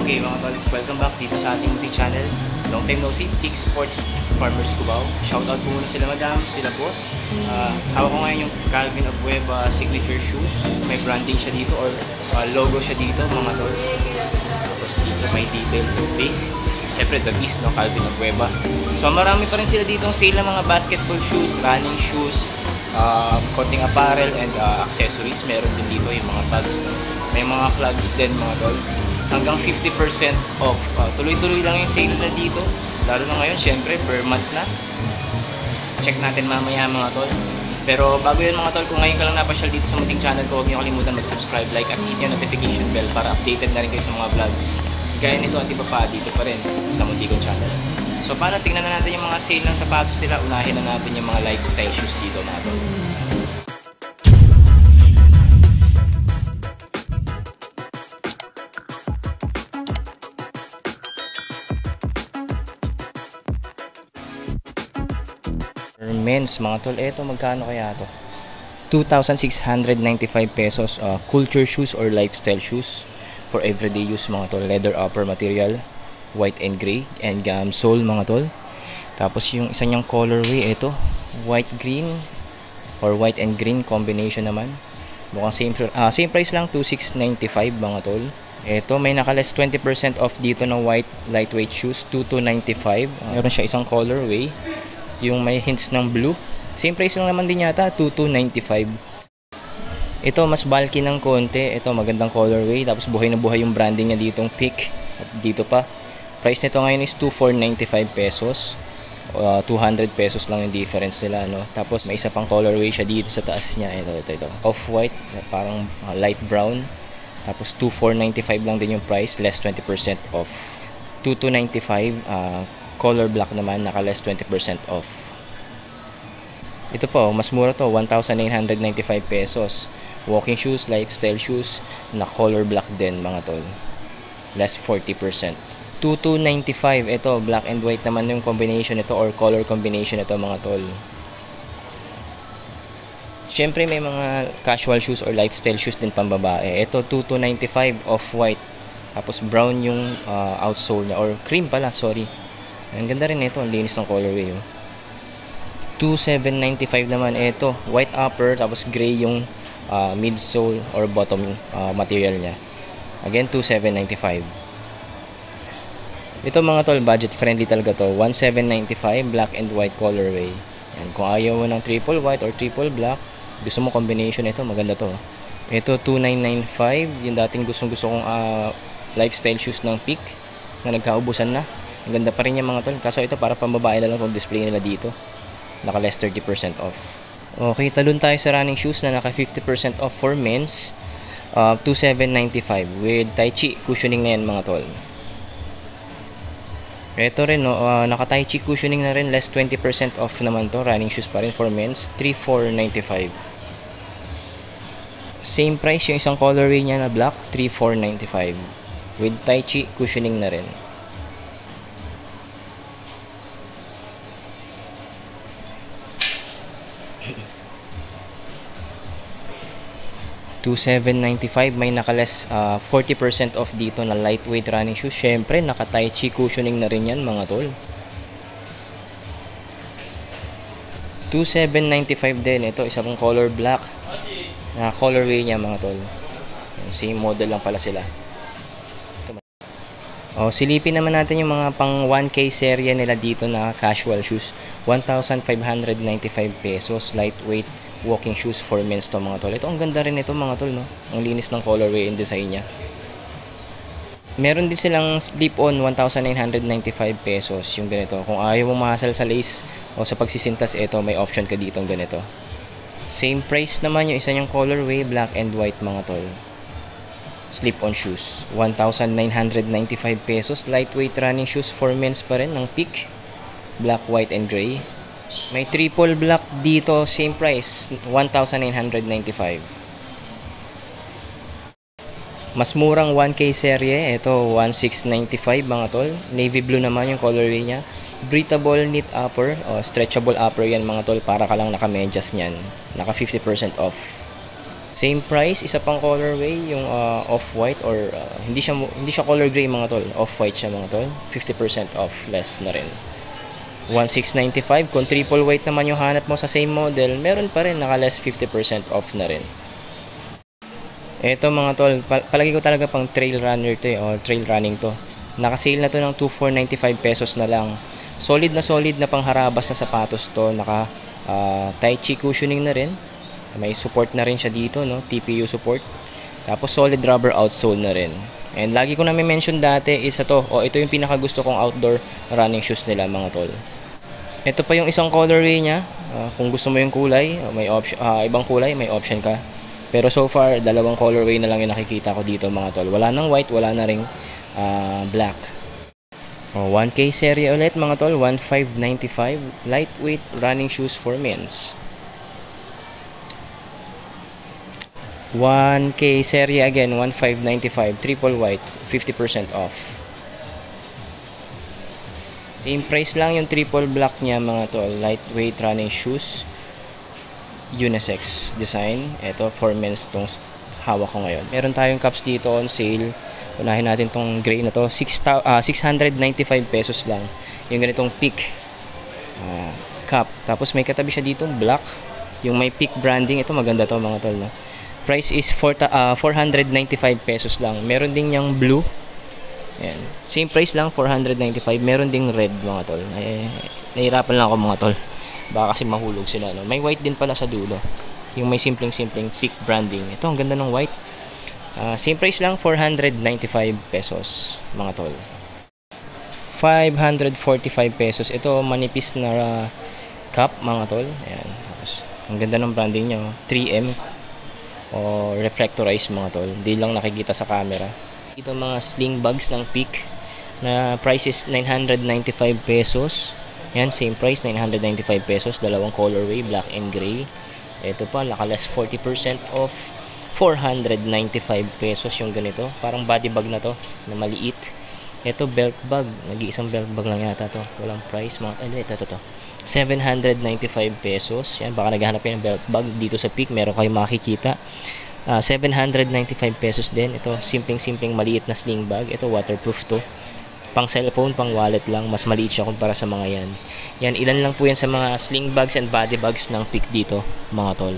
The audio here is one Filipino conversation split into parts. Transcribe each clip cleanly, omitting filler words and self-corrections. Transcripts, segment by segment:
Okay mga tol, welcome back dito sa ating munting channel. Long time no see, Peak Sports Farmers Cubao. Shoutout po muna sila madam, sila boss. Hawak ko ngayon yung Calvin Abueva signature shoes. May branding siya dito or logo siya dito mga tol. Tapos dito may detail to paste. Siyempre the beast no, Calvin Abueva. So marami pa rin sila dito sale ng mga basketball shoes, running shoes, konting apparel and accessories. Meron din dito yung mga tags no? May mga clogs din mga tol. Hanggang 50% off. Tuloy-tuloy lang yung sale na dito. Lalo na ngayon, syempre, per months na. Check natin mamaya mga tol. Pero bago yun mga tol, kung ngayon ka lang napasyal dito sa munting channel ko, huwag niyo kalimutan mag-subscribe, like at hit yung notification bell para updated na rin kayo sa mga vlogs. Gaya nito at iba pa dito pa rin sa munting channel. So paano, tingnan na natin yung mga sale ng sapatos nila. Unahin na natin yung mga lifestyle shoes dito mga tol. Men's mga tol, eto magkano kaya to? 2,695 pesos. Culture shoes or lifestyle shoes for everyday use mga tol. Leather upper material, white and gray, and gum sole mga tol. Tapos yung isa niyang colorway, eto white green or white and green combination naman. Mukhang same price lang, 2,695 mga tol. Eto may nakaless 20% off dito ng white lightweight shoes, 2,295. Meron siya isang colorway yung may hints ng blue, same price lang naman din yata, 2,295. Ito mas bulky ng konti. Ito magandang colorway, tapos buhay na buhay yung branding niya ditong Peak. At dito pa, price nito ngayon is 2,495 pesos. 200 pesos lang yung difference nila no? Tapos may isa pang colorway siya dito sa taas niya. Ito off-white, parang light brown. Tapos 2,495 lang din yung price, less 20% off. 2,295. Color black naman, naka less 20% off. Ito po, mas mura to, 1,995 pesos. Walking shoes, lifestyle shoes, na color black din mga tol. Less 40%. 2,295. Ito, black and white naman yung combination nito or color combination nito mga tol. Siyempre may mga casual shoes or lifestyle shoes din pambabae. Ito, 2,295 off-white. Tapos brown yung outsole niya, or cream pala, sorry. Ang ganda rin ito, ang linis ng colorway. 2,795 naman ito, white upper tapos gray yung midsole or bottom material niya. Again, 2,795. Ito mga tol, budget friendly talaga to. 1,795, black and white colorway. Yan, kung ayaw mo ng triple white or triple black, gusto mo combination ito, maganda to. Ito 2,995, yung dating gusto kong lifestyle shoes ng Peak na nagkaubusan na. Ang ganda pa rin yung mga tol. Kaso ito para pambabae na lang kung display nila dito. Naka less 30% off. Okay, talon tayo sa running shoes na naka 50% off for men's. 2,795 with Tai Chi cushioning na yan mga tol. Ito rin no, naka Tai Chi cushioning na rin, less 20% off naman to. Running shoes pa rin for men's, 3,495. Same price yung isang colorway niya na black, 3,495 with Tai Chi cushioning na rin. 2,795, may nakaless 40% off dito na lightweight running shoes. Syempre naka Tai Chi cushioning na rin yan mga tol. 2,795 din. Ito isa pang color black na colorway niya mga tol. Same model lang pala sila. Silipin naman natin yung mga pang 1K serye nila dito na casual shoes. 1,595 pesos, lightweight walking shoes for men's to mga tol. Ito ang ganda rin ito mga tol no. Ang linis ng colorway and design niya. Meron din silang slip-on, 1,995 pesos yung ganito. Kung ayaw mo mahasal sa lace o sa pagsisintas, ito may option ka dito ng ganito. Same price naman yung isa niyang colorway, black and white mga tol. Slip-on shoes, 1,995 pesos. Lightweight running shoes for men's pa rin ng Peak, black, white and gray. May triple black dito, same price, 1,995. Mas murang 1K serye, ito 1,695 mga tol. Navy blue naman yung colorway niya. Breathable knit upper o stretchable upper yan mga tol, para ka lang naka-medyas niyan. Naka 50% off. Same price, isa pang colorway, yung off-white or hindi siya color gray mga tol. Off-white siya mga tol. 50% off, less na rin. 1695. Kung triple white naman yung hanap mo sa same model, meron pa rin, naka less 50% off na rin. Ito mga tol, palagi ko talaga pang trail runner to or trail running to. Naka-sale na to ng 2,495 pesos na lang. Solid na pangharabas na sapatos to. Naka Tai Chi cushioning na rin. May support na rin siya dito, no? TPU support. Tapos solid rubber outsole na rin. And lagi ko na mention dati, isa to. Ito yung pinakagusto kong outdoor running shoes nila mga tol. Ito pa yung isang colorway niya. Kung gusto mo yung kulay, may option, ibang kulay, may option ka. Pero so far, dalawang colorway na lang yung nakikita ko dito mga tol. Wala nang white, wala na ring black. 1K series ulit mga tol, 1,595. Lightweight running shoes for men's. 1K series again, 1,595. Triple white, 50% off. Same price lang yung triple black niya mga tol. Lightweight running shoes. Unisex design. Ito for men's tong hawak ko ngayon. Meron tayong cups dito on sale. Unahin natin tong gray na to. 695 pesos lang. Yung ganitong peak cup. Tapos may katabi siya dito black. Yung may peak branding. Ito maganda to mga tol. No? Price is 495 pesos lang. Meron din yung blue. Ayan. Same price lang, 495. Meron ding red mga tol. Nahirapan lang ako mga tol. Baka kasi mahulog sila. No? May white din pala sa dulo. Yung may simpleng peak branding. Ito, ang ganda ng white. Same price lang, 495 pesos mga tol. 545 pesos. Ito, manipis na cup mga tol. Ayan. Tapos, ang ganda ng branding niya. 3M o reflectorized mga tol. Hindi lang nakikita sa camera. Ito mga sling bags ng Peak na price is 995 pesos. Yan, same price, 995 pesos. Dalawang colorway, black and gray. Ito pa, naka-less 40% off. 495 pesos yung ganito. Parang body bag na to, na maliit. Ito, belt bag. Nag-iisang belt bag lang yata to. Walang price. Ito. 795 pesos. Yan, baka naghahanap kayo ng belt bag. Dito sa Peak, meron kayong makikita. 795 pesos din. Ito, simpleng maliit na sling bag. Ito, waterproof to. Pang cellphone, pang wallet lang. Mas maliit siya kumpara sa mga yan. Yan, ilan lang po yan sa mga sling bags and body bags ng Peak dito, mga tol.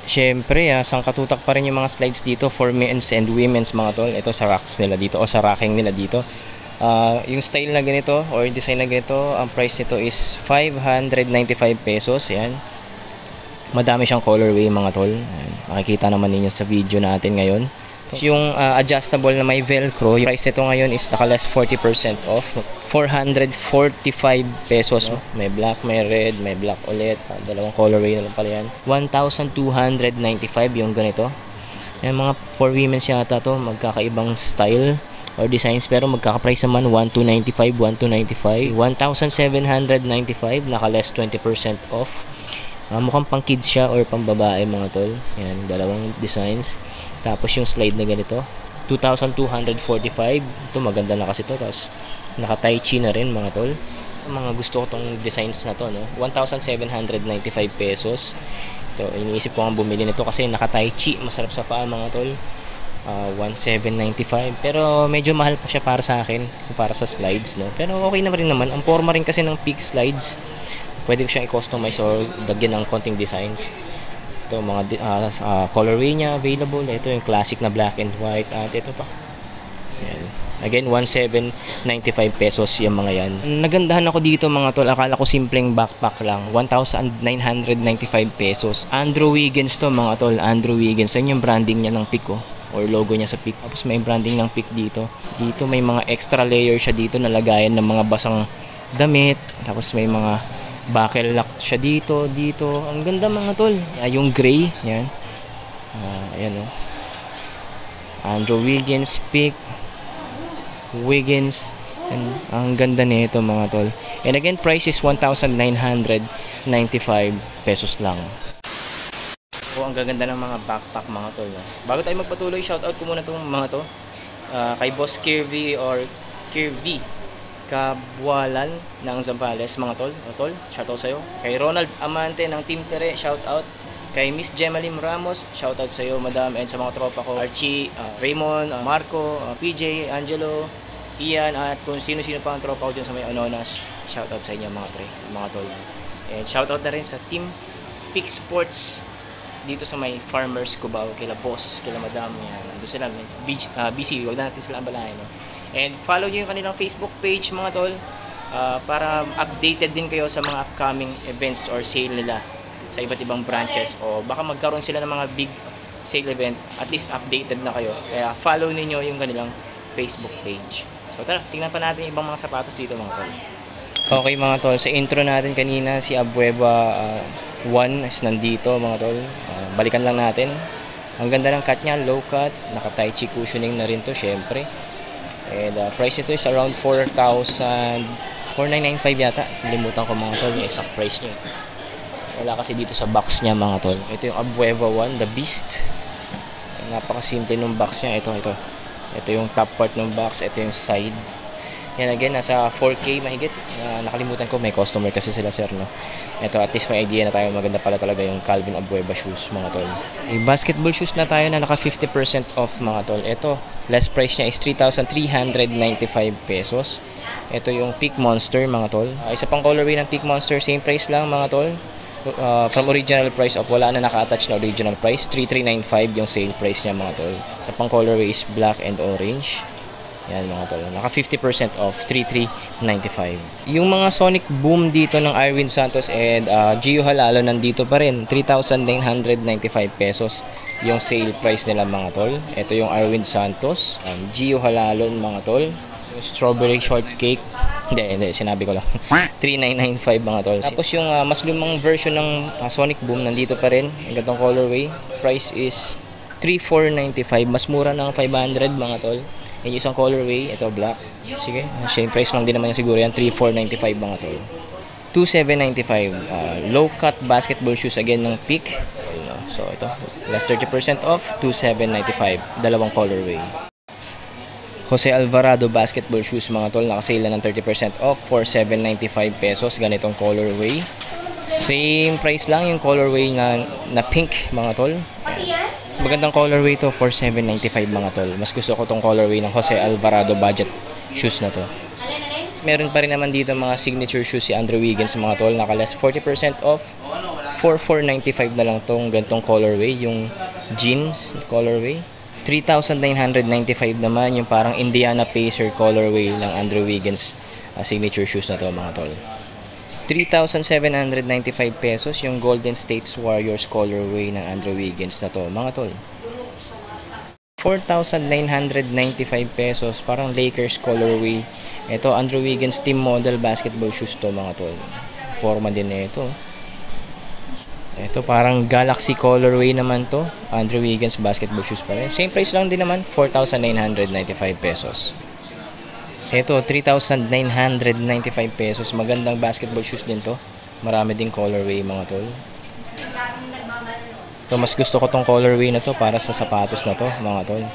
Siyempre, sangkatutak pa rin yung mga slides dito for men's and women's, mga tol. Ito sa racks nila dito o sa racking nila dito. Yung style na ganito or design na ganito, ang price nito is 595 pesos. Yan. Madami siyang colorway mga tol. Ayan. Makikita naman ninyo sa video natin ngayon. Yung adjustable na may velcro, yung price nito ngayon is naka-less 40% off. 445 pesos. May black, may red, may black ulit. Dalawang colorway na lang pala yan. 1,295 yung ganito. Yung mga for women's yata to, magkakaibang style or designs, pero magkaka-price naman 1,295, 1,795, naka-less 20% off. Mukhang pang kids siya or pang babae mga tol. Yan, dalawang designs. Tapos yung slide na ganito, 2,245. Ito maganda na kasi to. Tapos naka Tai Chi na rin mga tol. Mga gusto ko tong designs na to, no. 1,795 pesos. Ito, iniisip ko ang bumili nito kasi naka Tai Chi, masarap sa paa mga tol. 1,795. Pero medyo mahal pa siya para sa akin, para sa slides, no. Pero okay na rin naman. Ang forma rin kasi ng Peak slides. Pwede ko siyang i-customize or dagyan ng konting designs. Ito, mga colorway niya available. Ito yung classic na black and white. At ito pa. Yan. Again, 1,795 pesos yung mga yan. Nagandahan ako dito mga tol. Akala ko simpleng backpack lang. 1,995 pesos. Andrew Wiggins to mga tol. Andrew Wiggins. Yan yung branding niya ng Peak or logo niya sa Peak. Tapos may branding ng Peak dito. Dito may mga extra layer siya dito na lagayan ng mga basang damit. Tapos may mga buckle lock siya dito. Ang ganda mga tol. Yung gray. Yan. Ayan o. Andrew Wiggins, Peak. Wiggins. And, ang ganda nito mga tol. And again, price is 1,995 pesos lang. Ang gaganda ng mga backpack mga tol. Bago tayo magpatuloy, shoutout ko muna itong mga to. Kay Boss Kirby or Kirby Kabwalan ng Zambales mga tol. Tol, shoutout sa'yo. Kay Ronald Amante ng Team Tere, shoutout. Kay Miss Gemalim Ramos, shoutout sa iyo, madam, and sa mga tropa ko, Archie, Raymond, Marco, PJ, Angelo, Ian, at kung sino-sino pa ang tropa ko dyan sa may Anonas, shoutout sa inyo mga pre, mga tol. And shoutout na rin sa Team Peak Sports dito sa may Farmers Cubao, kila boss, kila madam, yan. Nandun sila, busy, wag na natin sila ambalahin, no? And follow nyo yung kanilang Facebook page mga tol, para updated din kayo sa mga upcoming events or sale nila sa iba't ibang branches, o baka magkaroon sila ng mga big sale event, at least updated na kayo. Kaya follow niyo yung kanilang Facebook page. So tara, tingnan pa natin ibang mga sapatos dito mga tol. Okay mga tol, sa intro natin kanina si Abueva 1 is nandito mga tol. Balikan lang natin. Ang ganda ng cut niya, low cut, naka Tai Chi cushioning na rin to syempre. And price ito is around 4,4995 yata. Limutan ko mga tol yung exact price niya. Wala kasi dito sa box niya mga tol. Ito yung Abueva 1, the beast. Napakasimple ng box niya. Ito yung top part ng box. Ito yung side. Yan again, nasa 4K mahigit. Nakalimutan ko, may customer kasi sila sir, no? Ito, at least may idea na tayo. Maganda pala talaga yung Calvin Abueva shoes mga tol. Yung basketball shoes na tayo na naka 50% off mga tol. Ito, last price niya is 3,395 pesos. Ito yung Peak Monster mga tol. Isa pang colorway ng Peak Monster, same price lang mga tol. From original price of, wala na naka-attach na original price, 3,395 yung sale price niya mga tol. Sa pang colorway is black and orange. Yan mga tol, naka 50% off, 3,395. Yung mga Sonic Boom dito ng Irwin Santos and Gio Halalo nandito pa rin, 3,995 pesos yung sale price nila mga tol. Ito yung Irwin Santos, Gio Halalo mga tol. Yung strawberry shortcake, hindi, sinabi ko lang. 3,995 mga tol. Tapos yung mas lumang version ng Sonic Boom nandito pa rin. Ang gantong colorway. Price is 3,495. Mas mura ng 500 mga tol. And yung isang colorway, ito black. Sige, same price lang din naman yan siguro yan. 3,495 mga tol. 2,795. Low cut basketball shoes again ng Peak. So ito, less 30% off. 2,795. Dalawang colorway. Jose Alvarado basketball shoes mga tol, nakasale na ng 30% off for 795 pesos, ganitong colorway. Same price lang yung colorway na pink mga tol. Mas magandang colorway to for 795 mga tol. Mas gusto ko tong colorway ng Jose Alvarado budget shoes na to. Meron pa rin naman dito mga signature shoes si Andrew Wiggins mga tol, naka-less 40% off for 495 na lang tong gantong colorway, yung jeans colorway. 3,995 naman yung parang Indiana Pacer colorway ng Andrew Wiggins signature shoes na to mga tol. 3,795 pesos yung Golden State Warriors colorway ng Andrew Wiggins na to mga tol. 4,995 pesos parang Lakers colorway. Ito Andrew Wiggins team model basketball shoes to mga tol. Forma din na ito. Ito parang Galaxy colorway naman to. Andrew Wiggins basketball shoes pa rin. Same price lang din naman, 4,995 pesos. Ito 3,995 pesos. Magandang basketball shoes din to. Marami ding colorway mga tol. Ito mas gusto ko tong colorway na to para sa sapatos na to mga tol.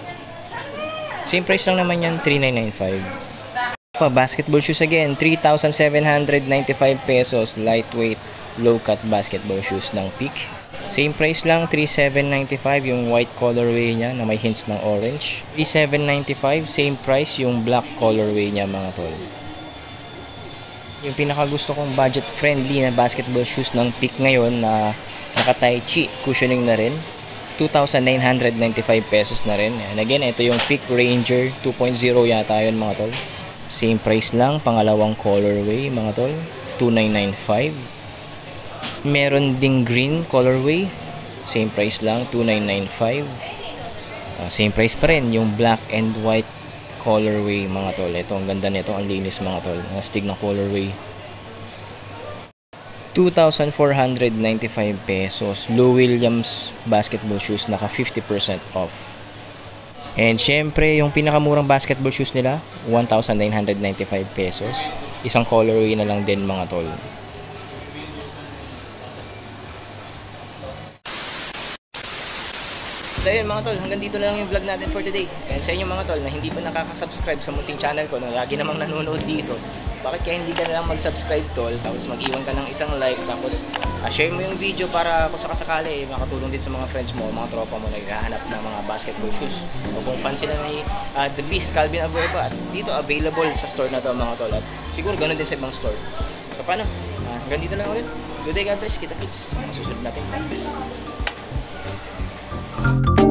Same price lang naman yan, 3,995. Basketball shoes again, 3,795 pesos. Lightweight low cut basketball shoes ng Peak. Same price lang, 3,795 yung white colorway niya na may hints ng orange. 3,795, same price yung black colorway niya mga tol. Yung pinaka gusto kong budget friendly na basketball shoes ng Peak ngayon na naka Tai Chi cushioning na rin, 2,995 pesos na rin. And again, ito yung Peak Ranger 2.0 yata yun mga tol. Same price lang, pangalawang colorway mga tol, 2,995. Meron ding green colorway, same price lang, 2,995. Same price pa rin yung black and white colorway mga tol. Ito ang ganda nito, ang linis mga tol, astig na colorway. 2,495 pesos Lou Williams basketball shoes, naka 50% off. And syempre yung pinakamurang basketball shoes nila, 1,995 pesos. Isang colorway na lang din mga tol. So yun mga tol, hanggang dito na lang yung vlog natin for today. And sa inyo mga tol na hindi pa nakaka-subscribe sa munting channel ko, na lagi namang nanonood dito, bakit kaya hindi ka na lang mag-subscribe tol, tapos mag-iwan ka ng isang like, tapos Share mo yung video para kung sakasakali makatulong din sa mga friends mo, mga tropa mo na naghahanap ng mga basketball shoes. O kung fan sila ni The Beast, Calvin Abueva, at dito available sa store na to mga tol. At siguro ganun din sa ibang store. So paano? Hanggang dito lang ulit. Good day, God bless. Kita-kits. Masusunod natin. Thanks.